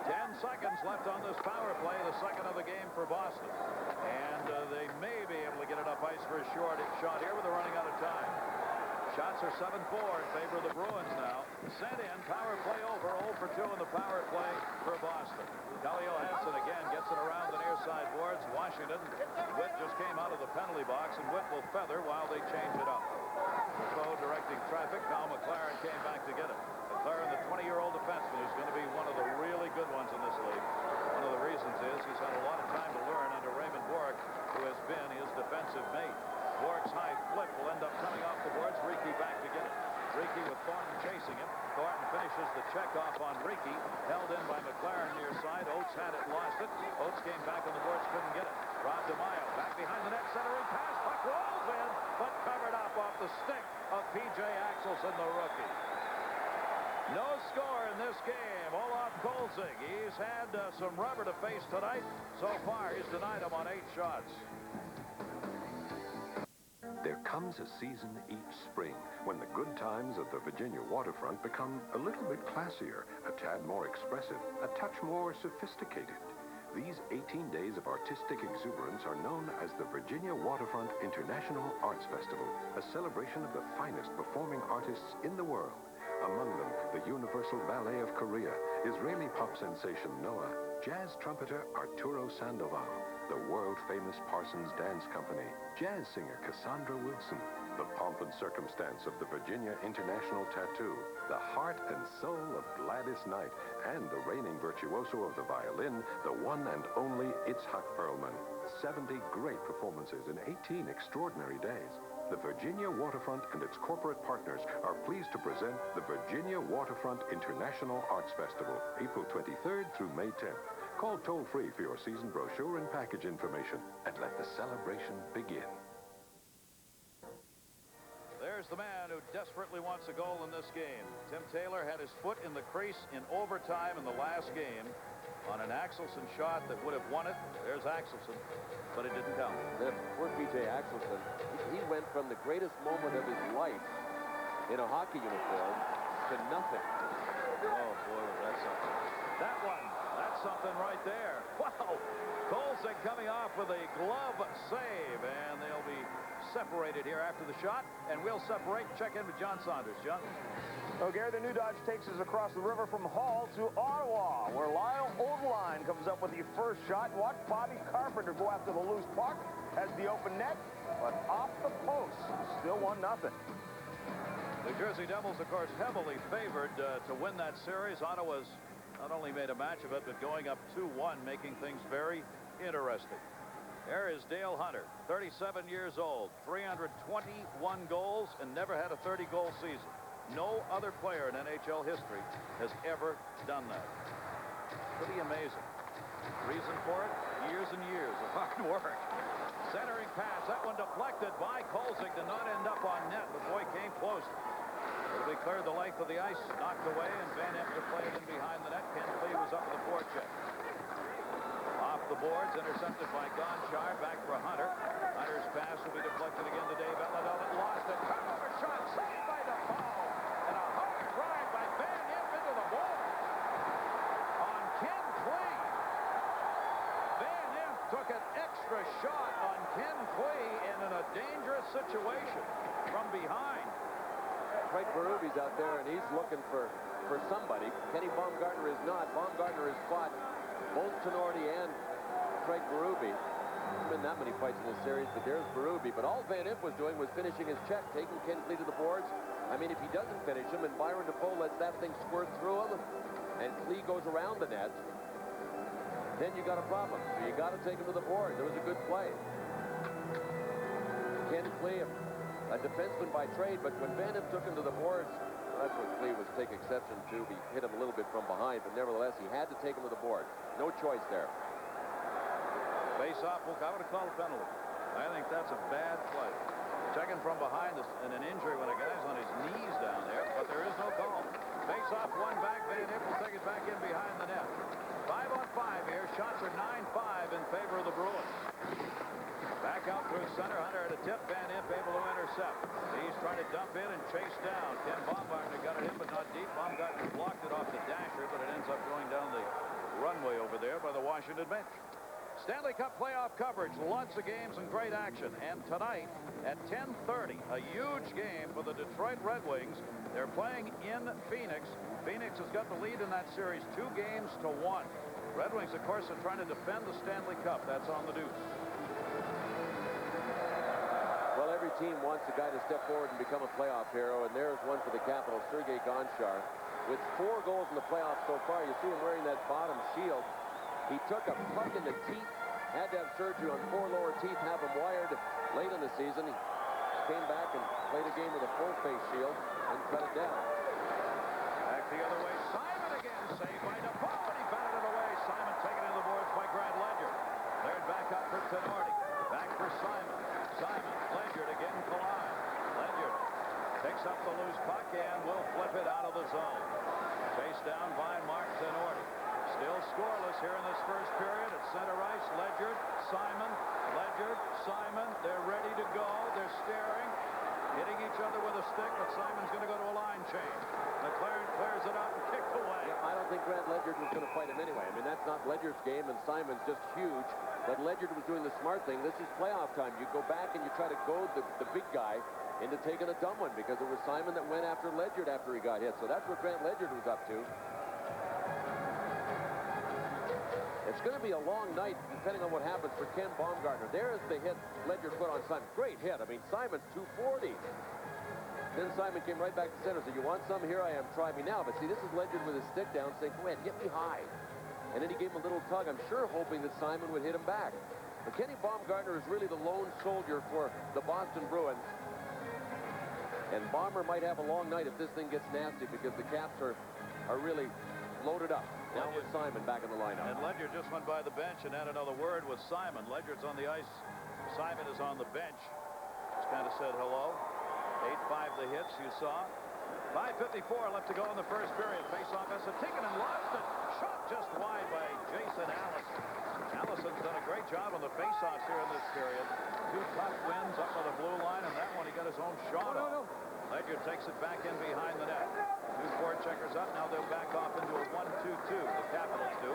10 seconds left on this power play, the second of the game for Boston. And they may be able to get enough ice for a short shot here, but they're running out of time. Shots are 7-4 in favor of the Bruins now. Sent in, power play over, 0 for 2 in the power play for Boston. Kelly Johansson again gets it around the near side boards. Washington, Witt just came out of the penalty box, and Witt will feather while they change it up. So directing traffic, Cal McLaren came back to get it. McLaren, the 20-year-old defenseman, who's going to be one of the really good ones in this league. One of the reasons is he's had a lot of time to learn under Raymond Bourque, who has been his defensive mate. Bourque's high flip will end up coming off the boards. Ricky back to get it. Ricky with Thornton chasing him. Thornton finishes the check off on Ricky. Held in by McLaren near side. Oates had it, lost it. Oates came back on the boards, couldn't get it. Rod DeMaio back behind the net, centering pass. Puck rolls in, but covered up off the stick of P.J. Axelson, the rookie. No score in this game. Olaf Kolzig. He's had some rubber to face tonight. So far, he's denied him on 8 shots. There comes a season each spring when the good times of the Virginia waterfront become a little bit classier, a tad more expressive, a touch more sophisticated. These 18 days of artistic exuberance are known as the Virginia Waterfront International Arts Festival, a celebration of the finest performing artists in the world. Among them, the Universal Ballet of Korea, Israeli pop sensation Noah, jazz trumpeter Arturo Sandoval, the world-famous Parsons Dance Company, jazz singer Cassandra Wilson, the pomp and circumstance of the Virginia International Tattoo, the heart and soul of Gladys Knight, and the reigning virtuoso of the violin, the one and only Itzhak Perlman. 70 great performances in 18 extraordinary days. The Virginia Waterfront and its corporate partners are pleased to present the Virginia Waterfront International Arts Festival, April 23rd through May 10th. Call toll-free for your season brochure and package information, and let the celebration begin. There's the man who desperately wants a goal in this game. Tim Taylor had his foot in the crease in overtime in the last game on an Axelson shot that would have won it. There's Axelson, but it didn't count. Poor P.J. Axelson. He went from the greatest moment of his life in a hockey uniform to nothing. Oh, boy, was that something. That one. That's something right there. Wow. Kolzig coming off with a glove save, and they'll be separated here after the shot, and we'll separate. Check in with John Saunders. John? Oh, Gary, the New Dodge takes us across the river from Hull to Ottawa, where Lyle Oldline comes up with the first shot. Watch Bobby Carpenter go after the loose puck, has the open net, but off the post. Still 1-0. The Jersey Devils, of course, heavily favored to win that series. Ottawa's not only made a match of it, but going up 2-1, making things very interesting. There is Dale Hunter, 37 years old, 321 goals, and never had a 30-goal season. No other player in NHL history has ever done that. Pretty amazing. Reason for it? Years and years of hard work. Centering pass. That one deflected by Kolzig. Did not end up on net, but boy, came close. It'll be cleared the length of the ice. Knocked away, and Van Imp to play it in behind the net. Ken Lee was up with the forecheck. Off the boards, intercepted by Gonchar. Back for Hunter. Hunter's pass will be deflected again to Dave Ellenell. Craig Berube's out there, and he's looking for somebody. Kenny Baumgartner is not. Baumgartner has fought both Tenorti and Craig Berube. There's been that many fights in this series, but there's Berube. But all Van Impe was doing was finishing his check, taking Ken Klee to the boards. I mean, if he doesn't finish him and Byron DeFoe lets that thing squirt through him and Klee goes around the net, then you got a problem. So you got to take him to the board. There was a good play. Ken Klee, a defenseman by trade, but when Van Impe took him to the boards, well, that's what Klee was take exception to. He hit him a little bit from behind, but nevertheless, he had to take him to the board. No choice there. Face-off, look, I would have called a penalty. I think that's a bad play. Checking from behind and an injury when a guy's on his knees down there, but there is no call. Face-off, one back. Van Impe will take it back in behind the net. 5-on-5 here. Shots are 9-5 in favor of the Bruins. Back out through center. Hunter at a tip. Van Impe able to intercept. He's trying to dump in and chase down. Ken Baumgartner got it in, but not deep. Baumgartner blocked it off the dasher, but it ends up going down the runway over there by the Washington bench. Stanley Cup playoff coverage, lots of games and great action. And tonight at 10:30, a huge game for the Detroit Red Wings. They're playing in Phoenix. Phoenix has got the lead in that series 2-1. Red Wings, of course, are trying to defend the Stanley Cup. That's on the deuce. Well, every team wants a guy to step forward and become a playoff hero, and there's one for the Capitals, Sergei Gonchar. With 4 goals in the playoffs so far, you see him wearing that bottom shield. He took a puck in the teeth, had to have surgery on 4 lower teeth, have them wired late in the season. He came back and played a game with a full face shield and cut it down. Back the other way. Simon again, saved by DeFoe, and he batted it away. Simon taken in the boards by Grant Ledyard. Cleared back up for Tenorti. Back for Simon. Simon, Ledyard again collide. Ledyard picks up the loose puck and will flip it out of the zone. Chased down by Mark Tenorti. Still scoreless here in this first period at center ice. Ledyard, Simon, Ledyard, Simon. They're ready to go. They're staring, hitting each other with a stick, but Simon's going to go to a line change. McLaren clears it out and kicked away. Yeah, I don't think Grant Ledyard was going to fight him anyway. I mean, that's not Ledyard's game, and Simon's just huge. But Ledyard was doing the smart thing. This is playoff time. You go back and you try to goad the big guy into taking a dumb one, because it was Simon that went after Ledyard after he got hit. So that's what Grant Ledyard was up to. It's going to be a long night, depending on what happens for Ken Baumgartner. There's the hit Ledyard put on Simon. Great hit. I mean, Simon's 240. Then Simon came right back to center. So you want some? Here I am. Try me now. But see, this is Ledyard with his stick down saying, go ahead, hit me high. And then he gave him a little tug, I'm sure hoping that Simon would hit him back. But Kenny Baumgartner is really the lone soldier for the Boston Bruins. And Bomber might have a long night if this thing gets nasty, because the Caps are really loaded up. Now with Simon back in the lineup. And Ledyard just went by the bench and had another word with Simon. Ledyard's on the ice. Simon is on the bench. Just kind of said hello. 8-5 the hits you saw. 5:54 left to go in the first period. Face-off as Tikkanen lost it. Shot just wide by Jason Allison. Allison's done a great job on the face-offs here in this period. 2 tough wins up on the blue line, and that one he got his own shot on. Ledyard takes it back in behind the net. 2 forecheckers up. Now they'll back off into a 1-2-2. The Capitals do.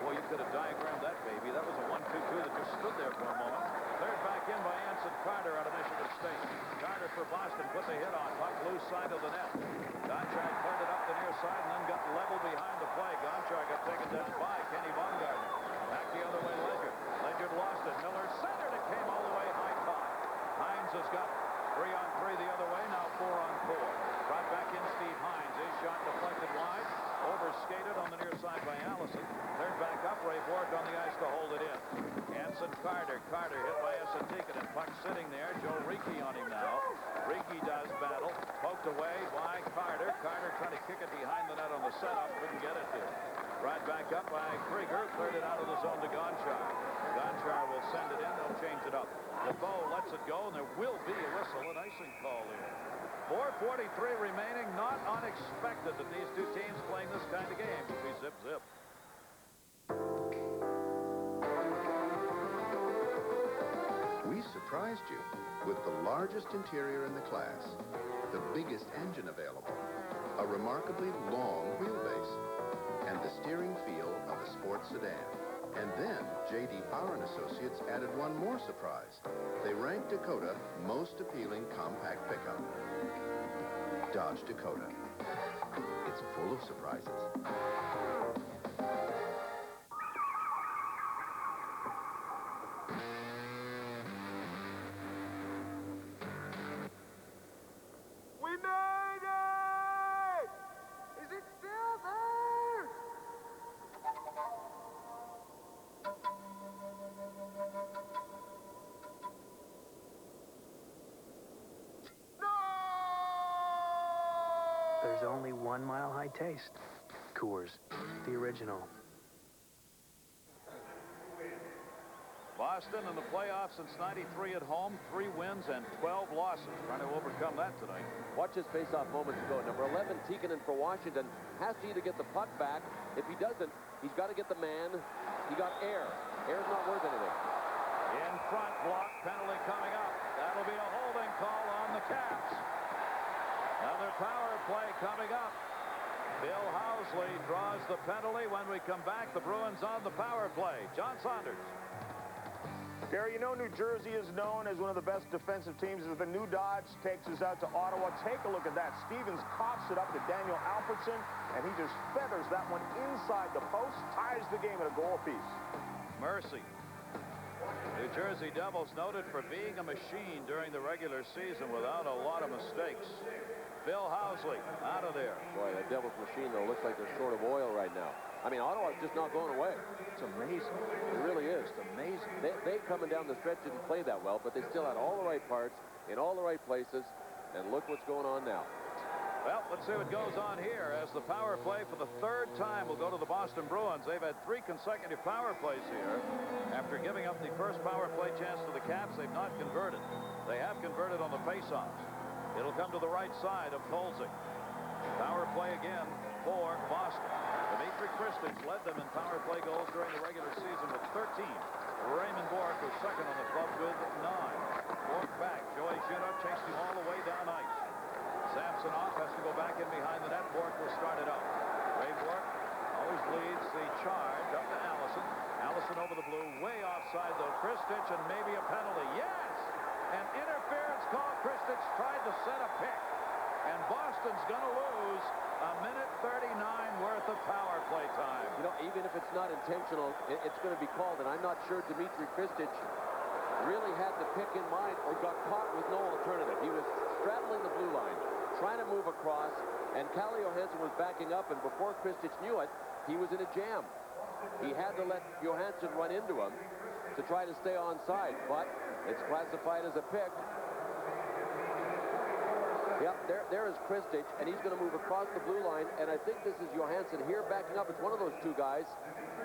Boy, you could have diagrammed that baby. That was a 1-2-2 that just stood there for a moment. Cleared back in by Anson Carter out of Michigan State. Carter for Boston put the hit on. Puck loose side of the net. Gonchar cleared it up the near side and then got level behind the play. Gonchar got taken down by Kenny Baumgartner. Back the other way, Ledyard. Ledyard lost it. Miller centered it. Came all the way high top. Hines has got 3-on-3 the other way. Now 4-on-4. Brought back in Steve Hines. His shot deflected wide. Overskated on the near side by Allison. Cleared back up. Ray Bourque on the ice to hold it in. Anson Carter. Carter hit by Tikkanen. Puck sitting there. Joe Ricci on him now. Ricci does battle. Poked away by Carter. Carter trying to kick it behind the net on the setup. Couldn't get it there. Right back up by Krieger. Cleared it out of the zone to Gonchar. Gonchar will send it in. They'll change it up. DeFoe lets it go, and there will be a whistle, an icing call here. 4:43 remaining. Not unexpected that these two teams playing this kind of game will be zip-zip. We surprised you with the largest interior in the class, the biggest engine available, a remarkably long wheelbase, and the steering feel of a sports sedan. And then J.D. Power & Associates added one more surprise. They ranked Dakota most appealing compact pickup. Dodge Dakota. It's full of surprises. We made it! Is it still there? There's only 1 Mile High taste. Coors, the original. Boston in the playoffs since '93 at home, 3 wins and 12 losses. Trying to overcome that tonight. Watch his face-off moments ago. Number 11, Tikkanen for Washington, has to either get the puck back. If he doesn't, he's got to get the man. He got air. Air's not worth anything. In front, block penalty coming up. That'll be a holding call on the Caps. Another power play coming up. Bill Housley draws the penalty. When we come back, the Bruins on the power play. John Saunders. Gary, you know New Jersey is known as one of the best defensive teams. As the new Dodge takes us out to Ottawa, take a look at that. Stevens coughs it up to Daniel Alfredsson, and he just feathers that one inside the post, ties the game at a goal apiece. Mercy. New Jersey Devils noted for being a machine during the regular season without a lot of mistakes. Bill Housley out of there. Boy, that Devils machine, though, looks like they're short of oil right now. I mean, Ottawa's just not going away. It's amazing. It really is. It's amazing. They coming down the stretch didn't play that well, but they still had all the right parts in all the right places. And look what's going on now. Well, let's see what goes on here as the power play for the 3rd time will go to the Boston Bruins. They've had 3 consecutive power plays here. After giving up the first power play chance to the Caps, they've not converted. They have converted on the faceoffs. It'll come to the right side of Kolzig. Power play again for Boston. Dmitry Kristich led them in power play goals during the regular season with 13. Raymond Bourque was second on the club with 9. Bourque back. Joey Juneau chased him all the way down ice. Samsonov has to go back in behind the net. Bourque will start it up. Ray Bourque always leads the charge up to Allison. Allison over the blue, way offside though. Kristich and maybe a penalty. Yes! An interference call. Kristich tried to set a pick. And Boston's going to lose a minute 39 worth of power play time. You know, even if it's not intentional, it's going to be called. And I'm not sure Dmitry Kristich really had the pick in mind or got caught with no alternative. He was straddling the blue line, trying to move across, and Calle Johansson was backing up, and before Kristich knew it, he was in a jam. He had to let Johansson run into him to try to stay onside, but it's classified as a pick. Yep, there is Kristich, and he's going to move across the blue line, and I think this is Johansson here backing up. It's one of those 2 guys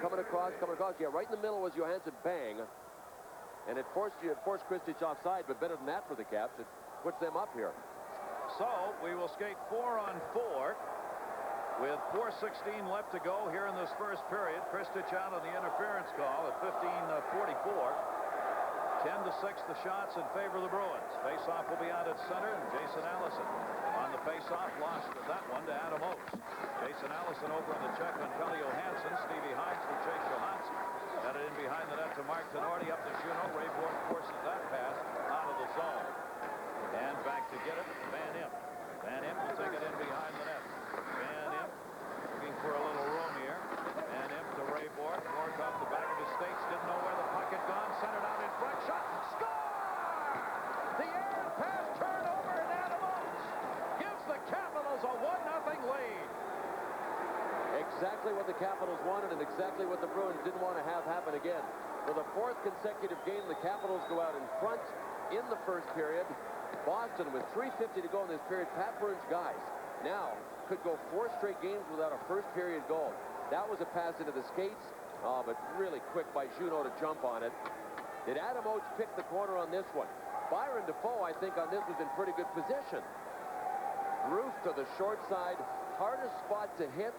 coming across. Yeah, right in the middle was Johansson, bang. And it forced Kristich offside, but better than that for the Caps. It puts them up here. So we will skate 4-on-4 with 4:16 left to go here in this first period. Kristich out on the interference call at 15:44. 10-6 the shots in favor of the Bruins. Faceoff will be out at center, and Jason Allison on the faceoff lost that one to Adam Oates. Jason Allison over on the check on Calle Johansson. Stevie Hines for Chase Johansson. Got it in behind the net to Mark Tenorti, up to Juneau. Ray Bourque forces that pass out of the zone. And back to get it, Van Imp. Van Imp will take it in behind the net. Van Imp looking for a little room here. Van Imp to Ray Bourque. Bourque off the back of his skates, didn't know where the puck had gone. Centered out in front, shot, score! The air pass turnover, and Adam Oates gives the Capitals a 1-0 lead. Exactly what the Capitals wanted and exactly what the Bruins didn't want to have happen again. For the 4th consecutive game, the Capitals go out in front in the first period. Boston, with 3:50 to go in this period, Pat Burns' guys now could go 4 straight games without a first-period goal. That was a pass into the skates, but really quick by Juneau to jump on it. Did Adam Oates pick the corner on this one? Byron Defoe, I think, on this was in pretty good position. Roof to the short side, hardest spot to hit,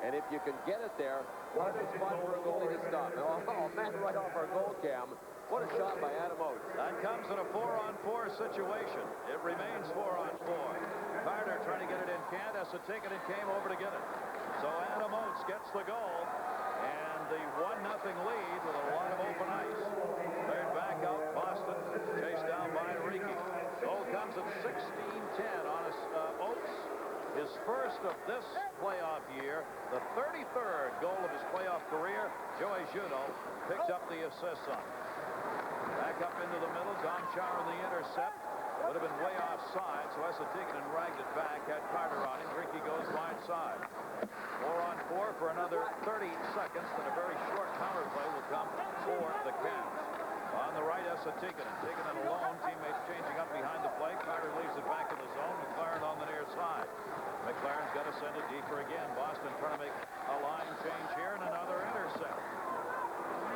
and if you can get it there, what a spot for a goalie to stop. Oh, man, right off our goal cam. What a shot by Adam Oates. That comes in a 4-on-4 situation. It remains 4-on-4. Carter trying to get it in. Kent has to take it and came over to get it. So Adam Oates gets the goal. And the 1-0 lead with a lot of open ice. Cleared back out Boston. Chased down by Ricky. Goal comes at 16:10 on Oates. his first of this playoff year, the 33rd goal of his playoff career. Joey Juneau picked up the assist on it. Back up into the middle, Gonchar in the intercept. Would have been way offside, so Esatikainen ragged it back, had Carter on him. Ricky goes wide side. 4-on-4 for another 30 seconds, then a very short power play will come for the Caps. On the right, Esatikainen taking it alone. Teammates changing up behind the play. Carter leaves it back in the zone. McLaren on the near side. McLaren's got to send it deeper again. Boston trying to make a line change here, and another intercept.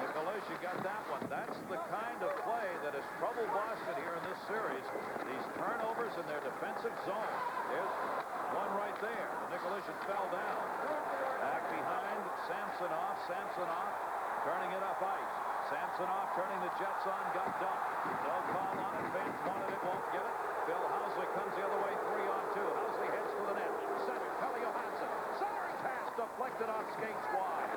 Nicolisha got that one. That's the kind of play that has troubled Boston here in this series. These turnovers in their defensive zone. There's one right there. Nicolisha fell down. Back behind, Samsonov. Samsonov turning it up ice. Samsonov turning the Jets on, got dumped. No call on it. Fans wanted it, won't get it. Bill Housley comes the other way, 3-on-2. Housley heads for the net. Center, Pelle Johansson. Centering pass deflected off skates wide.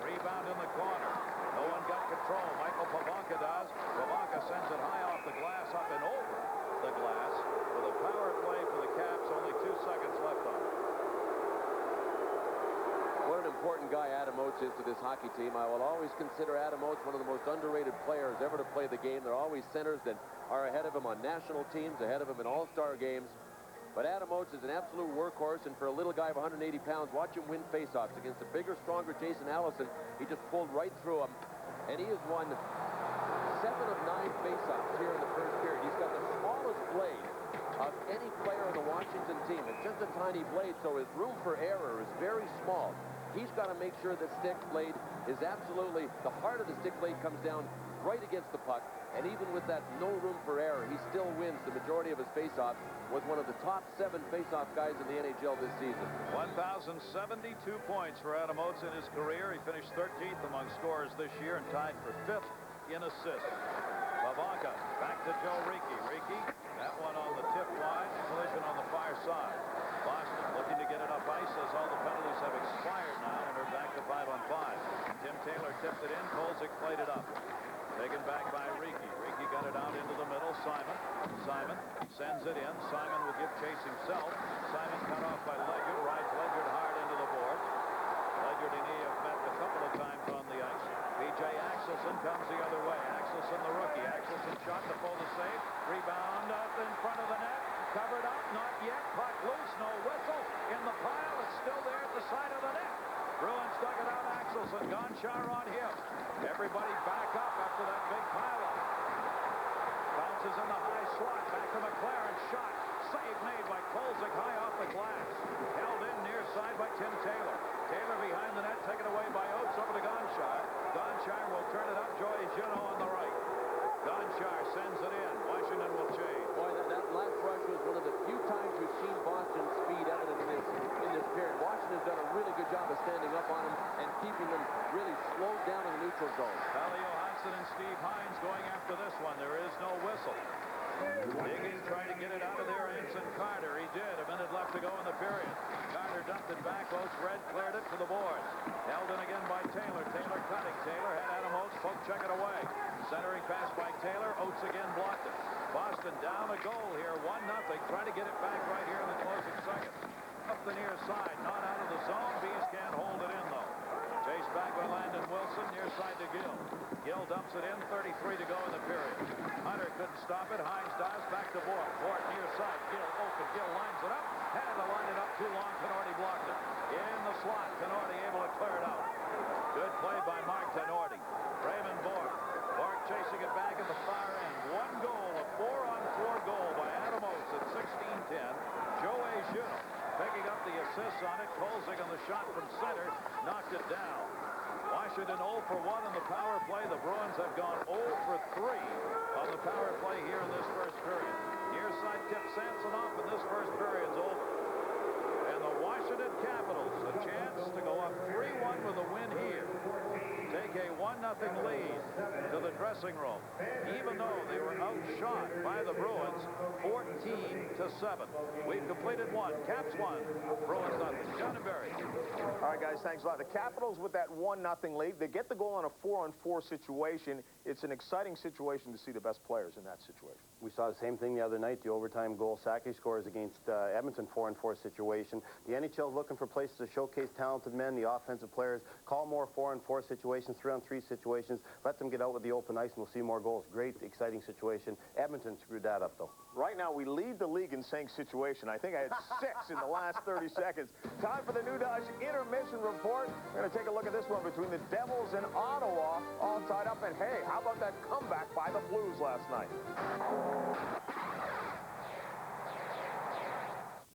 Rebound in the corner. No one got control. Michael Pavanka does. Pavanka sends it high off the glass, up and over the glass. With a power play for the Caps, only 2 seconds left on it. What an important guy Adam Oates is to this hockey team. I will always consider Adam Oates one of the most underrated players ever to play the game. There are always centers that are ahead of him on national teams, ahead of him in all-star games. But Adam Oates is an absolute workhorse, and for a little guy of 180 pounds, watch him win faceoffs against a bigger, stronger Jason Allison. He just pulled right through him, and he has won 7 of 9 faceoffs here in the first period. He's got the smallest blade of any player on the Washington team. It's just a tiny blade, so his room for error is very small. He's got to make sure the stick blade is absolutely, the heart of the stick blade comes down right against the puck. And even with that no room for error, he still wins the majority of his faceoffs. Was one of the top 7 faceoff guys in the NHL this season. 1,072 points for Adam Oates in his career. He finished 13th among scorers this year and tied for 5th in assists. Pavanka back to Joe Ricci. Ricci, that one on the tip wide, collision on the far side. Boston looking to get it up ice as all the penalties have expired now, and they're back to 5-on-5. Tim Taylor tipped it in. Kolzig played it up. Taken back by Ricci. Ricci got it out into the middle. Simon sends it in. Simon will give chase himself. Simon cut off by Ledyard. Rides Ledyard hard into the boards. Ledyard and he have met a couple of times on the ice. P.J. Axelson comes the other way. Axelson, the rookie. Axelson shot to pull the save. Rebound up in front of the net. Covered up, not yet. Puck loose, no whistle. In the pile, it's still there at the side of the net. Bruins dug it out. Axelson, Gonchar on him. Everybody back up after that big pile-up. Bounces in the high slot. Back to McLaren. Shot. Save made by Kolzig high off the glass. Held in near side by Tim Taylor. Taylor behind the net, taken away by Oates over to Gonchar. Gonchar will turn it up. Joey Juneau on the right. Gonchar sends it in. Washington will change. Boy, that last rush was one of the few times we've seen Boston's speed evident in this period. Washington's done a really good job of standing up on them and keeping them really slowed down in the neutral zone. Pelle Johansson and Steve Hines going after this one. There is no whistle. Digging, trying to get it out of there. Anson Carter, he did. A minute left to go in the period. Carter dumped it back. Oates red cleared it to the boards. Held in again by Taylor. Taylor cutting. Taylor had Adam Oates poke check it away. Centering pass by Taylor. Oates again blocked it. Boston down a goal here. 1-0. Trying to get it back right here in the closing seconds. Up the near side. Not out of the zone. Bees can't hold it in though. Chased back by Landon Wilson. Near side to Gill. Gill dumps it in. 33 to go in the period. Hunter couldn't stop it. Hines dives back to Boyd. Boyd near side. Gill open. Gill lines it up. Had to line it up too long. Tenorti blocked it. In the slot. Tenorti able to clear it out. Good play by Mark Tenorti. Raymond Boyd. Boyd chasing it back at the far end. 1 goal. A 4-on-4 goal by Adam Oates at 16-10. Joey Juneau picking up the assist on it. Kolzig on the shot from center. Knocked it down. Washington 0 for 1 on the power play. The Bruins have gone 0 for 3 on the power play here in this first period. Near side tip Samsonov, and this first period's over. And the Washington Capitals, a chance to go up 3-1 with a win here. Take a 1-0 lead to the dressing room, even though they were outshot by the Bruins 14-7. We've completed 1. Caps 1. Bruins 0. John and Barry. All right, guys, thanks a lot. The Capitals with that 1-0 lead. They get the goal on a 4-on-4 situation. it's an exciting situation to see the best players in that situation. We saw the same thing the other night, the overtime goal Sackey scores against Edmonton 4-on-4 situation. The NHL is looking for places to showcase talented men, the offensive players. Call more 4-on-4 situations, 3-on-3 situations. Let them get out with the open ice and we'll see more goals. Great, exciting situation. Edmonton screwed that up, though. Right now, we lead the league in saying situation. I think I had 6 in the last 30 seconds. Time for the New Dodge Intermission Report. We're going to take a look at this one between the Devils and Ottawa, all tied up. And hey, how about that comeback by the Blues last night?